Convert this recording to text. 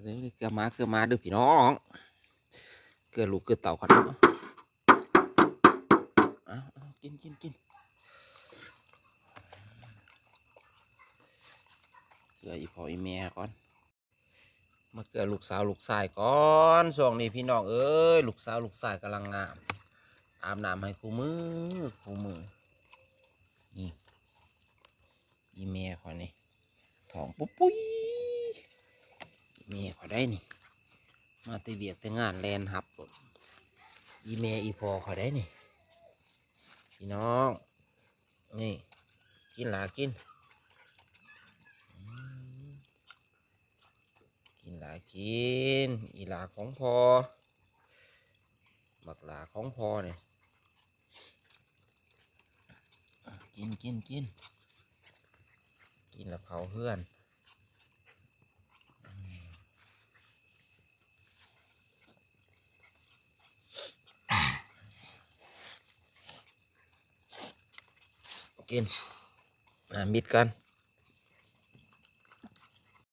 เกลือมาดูพี่น้องเกลือลูกเกลือเต่ากันเนาะกินเกลืออีพ่ออีแม่ก่อนมาเกลือลูกสาวลูกชายก่อนช่วงนี้พี่น้องเอ้ยลูกสาวลูกชายกำลังงามอาบน้ำให้คู่มือนี่อีแม่คนนี้ท้องปุ้ยอีแม่เขาได้นี่มาตีเวียกแต่งานแลนหับอีแม่อีพอเขาได้นี่พี่น้องนี่กินหลากินหลากินอีหลาของพอบักหลาของพอเนี่ยกินแล้วเผาเพื่อนกินมิดกัน